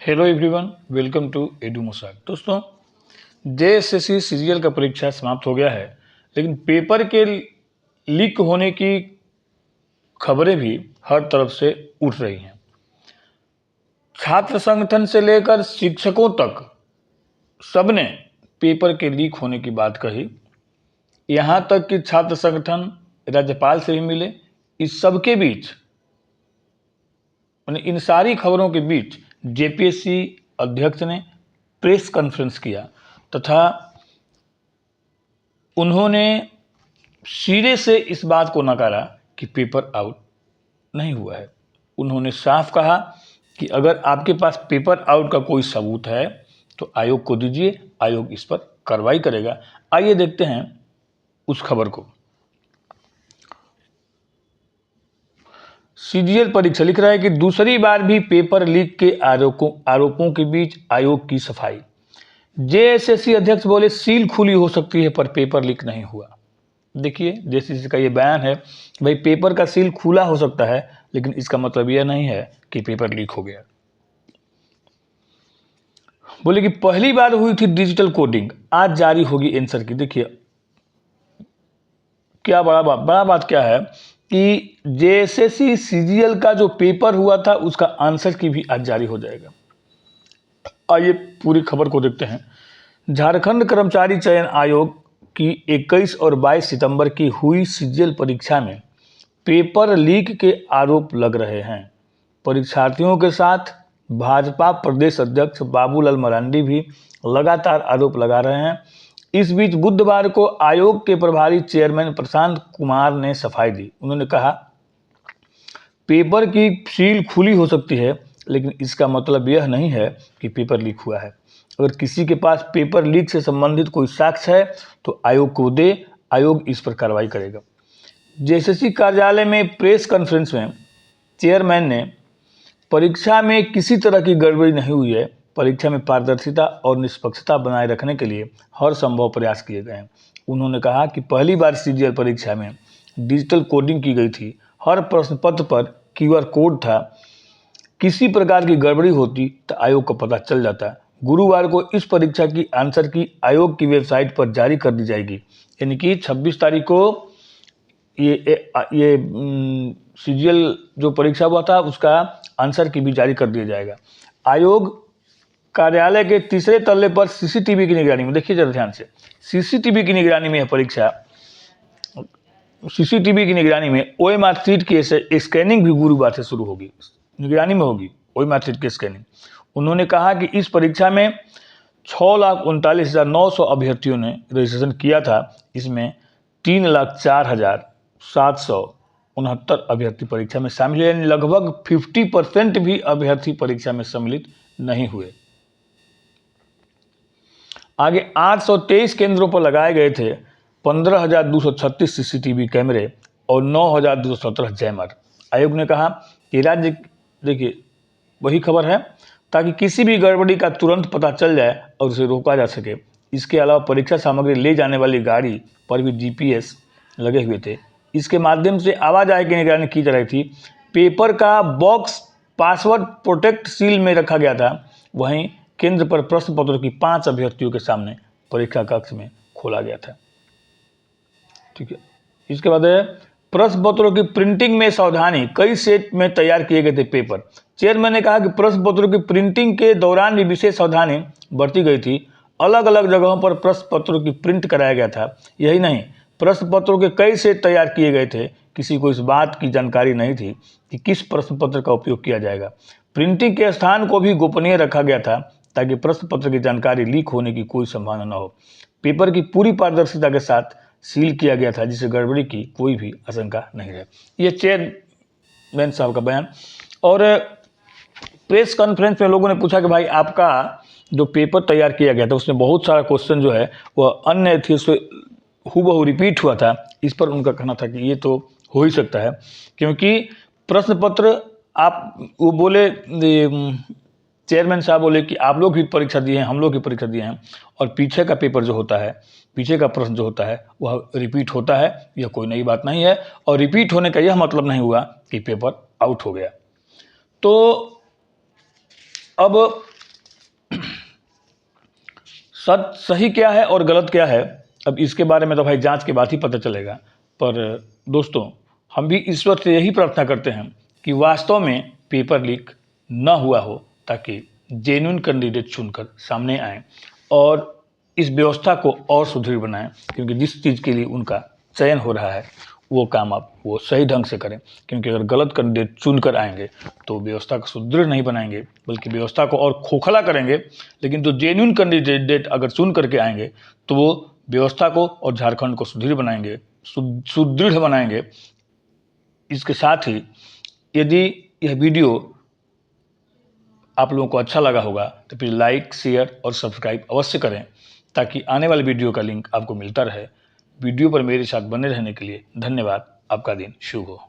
Hello everyone, welcome to एडू मोसाक। दोस्तों, जेएसएससी सीजीएल का परीक्षा समाप्त हो गया है, लेकिन पेपर के लीक होने की खबरें भी हर तरफ से उठ रही हैं। छात्र संगठन से लेकर शिक्षकों तक सबने पेपर के लीक होने की बात कही। यहाँ तक कि छात्र संगठन राज्यपाल से भी मिले। इस सबके बीच, इन सारी खबरों के बीच जेपीएससी अध्यक्ष ने प्रेस कॉन्फ्रेंस किया तथा उन्होंने सिरे से इस बात को नकारा कि पेपर आउट नहीं हुआ है। उन्होंने साफ कहा कि अगर आपके पास पेपर आउट का कोई सबूत है तो आयोग को दीजिए, आयोग इस पर कार्रवाई करेगा। आइए देखते हैं उस खबर को। सीजीएल परीक्षा लिख रहा है कि दूसरी बार भी पेपर लीक के आरोपों के बीच आयोग की सफाई। जेएसएससी अध्यक्ष बोले सील खुली हो सकती है पर पेपर लीक नहीं हुआ। देखिए, जेएसएससी का ये बयान है कि भाई पेपर का सील खुला हो सकता है, लेकिन इसका मतलब यह नहीं है कि पेपर लीक हो गया। बोले कि पहली बार हुई थी डिजिटल कोडिंग, आज जारी होगी आंसर की। देखिए क्या बड़ा बात क्या है कि जेएसएससी सीजीएल का जो पेपर हुआ था उसका आंसर की भी आज जारी हो जाएगा। आइए पूरी खबर को देखते हैं। झारखंड कर्मचारी चयन आयोग की 21 और 22 सितंबर की हुई सीजीएल परीक्षा में पेपर लीक के आरोप लग रहे हैं। परीक्षार्थियों के साथ भाजपा प्रदेश अध्यक्ष बाबूलाल मरांडी भी लगातार आरोप लगा रहे हैं। इस बीच बुधवार को आयोग के प्रभारी चेयरमैन प्रशांत कुमार ने सफाई दी। उन्होंने कहा, पेपर की सील खुली हो सकती है, लेकिन इसका मतलब यह नहीं है कि पेपर लीक हुआ है। अगर किसी के पास पेपर लीक से संबंधित कोई साक्ष्य है तो आयोग को दे, आयोग इस पर कार्रवाई करेगा। जेएसएससी कार्यालय में प्रेस कॉन्फ्रेंस में चेयरमैन ने परीक्षा में किसी तरह की गड़बड़ी नहीं हुई है, परीक्षा में पारदर्शिता और निष्पक्षता बनाए रखने के लिए हर संभव प्रयास किए गए हैं। उन्होंने कहा कि पहली बार सीजीएल परीक्षा में डिजिटल कोडिंग की गई थी, हर प्रश्न पत्र पर क्यूआर कोड था। किसी प्रकार की गड़बड़ी होती तो आयोग को पता चल जाता। गुरुवार को इस परीक्षा की आंसर की आयोग की वेबसाइट पर जारी कर दी जाएगी, यानी कि 26 तारीख को ये सीजीएल जो परीक्षा हुआ था उसका आंसर की भी जारी कर दिया जाएगा। आयोग कार्यालय के तीसरे तल्ले पर सीसीटीवी की निगरानी में, देखिए जरा ध्यान से, सीसीटीवी की निगरानी में यह परीक्षा, सीसीटीवी की निगरानी में ओएमआर सीट की स्कैनिंग भी गुरुवार से शुरू होगी, निगरानी में होगी ओएमआर सीट की स्कैनिंग। उन्होंने कहा कि इस परीक्षा में 6,39,900 अभ्यर्थियों ने रजिस्ट्रेशन किया था। इसमें 3,04,769 अभ्यर्थी परीक्षा में शामिल है, यानी लगभग 50% भी अभ्यर्थी परीक्षा में सम्मिलित नहीं हुए। आगे 823 केंद्रों पर लगाए गए थे 15,236 सीसीटीवी कैमरे और 9,217 जैमर। आयोग ने कहा कि राज्य, देखिए वही खबर है, ताकि किसी भी गड़बड़ी का तुरंत पता चल जाए और उसे रोका जा सके। इसके अलावा परीक्षा सामग्री ले जाने वाली गाड़ी पर भी जीपीएस लगे हुए थे। इसके माध्यम से आवाजाही की निगरानी की जा रही थी। पेपर का बॉक्स पासवर्ड प्रोटेक्ट सील में रखा गया था। वहीं केंद्र पर प्रश्न पत्रों की 5 अभ्यर्थियों के सामने परीक्षा कक्ष में खोला गया था। ठीक है, इसके बाद प्रश्न पत्रों की प्रिंटिंग में सावधानी, कई सेट में तैयार किए गए थे पेपर। चेयरमैन ने कहा कि प्रश्न पत्रों की प्रिंटिंग के दौरान भी विशेष सावधानी बरती गई थी। अलग अलग जगहों पर प्रश्न पत्रों की प्रिंट कराया गया था। यही नहीं, प्रश्न पत्रों के कई सेट तैयार किए गए थे। किसी को इस बात की जानकारी नहीं थी कि किस प्रश्न पत्र का उपयोग किया जाएगा। प्रिंटिंग के स्थान को भी गोपनीय रखा गया था ताकि प्रश्न पत्र की जानकारी लीक होने की कोई संभावना न हो। पेपर की पूरी पारदर्शिता के साथ सील किया गया था, जिससे गड़बड़ी की कोई भी आशंका नहीं है। ये चेयरमैन साहब का बयान। और प्रेस कॉन्फ्रेंस में लोगों ने पूछा कि भाई आपका जो पेपर तैयार किया गया था उसमें बहुत सारा क्वेश्चन जो है वह अन्य थी, उससे हूबहू रिपीट हुआ था। इस पर उनका कहना था कि ये तो हो ही सकता है, क्योंकि प्रश्न पत्र वो बोले, चेयरमैन साहब बोले कि आप लोग भी परीक्षा दिए हैं, हम लोग भी परीक्षा दिए हैं, और पीछे का पेपर जो होता है, पीछे का प्रश्न जो होता है वह रिपीट होता है। यह कोई नई बात नहीं है, और रिपीट होने का यह मतलब नहीं हुआ कि पेपर आउट हो गया। तो अब सही क्या है और गलत क्या है, अब इसके बारे में तो भाई जांच के बाद ही पता चलेगा। पर दोस्तों, हम भी ईश्वर से यही प्रार्थना करते हैं कि वास्तव में पेपर लीक न हुआ हो, ताकि जेन्युइन कैंडिडेट चुनकर सामने आएँ और इस व्यवस्था को और सुदृढ़ बनाएं, क्योंकि जिस चीज़ के लिए उनका चयन हो रहा है वो काम आप वो सही ढंग से करें। क्योंकि अगर गलत कैंडिडेट चुन कर आएंगे तो व्यवस्था को सुदृढ़ नहीं बनाएंगे, बल्कि व्यवस्था को और खोखला करेंगे। लेकिन जो जेन्युइन कैंडिडेट अगर चुन करके आएंगे तो वो व्यवस्था को और झारखंड को सुदृढ़ बनाएंगे, सुदृढ़ बनाएंगे। इसके साथ ही यदि यह वीडियो आप लोगों को अच्छा लगा होगा तो प्लीज़ लाइक, शेयर और सब्सक्राइब अवश्य करें, ताकि आने वाले वीडियो का लिंक आपको मिलता रहे। वीडियो पर मेरे साथ बने रहने के लिए धन्यवाद। आपका दिन शुभ हो।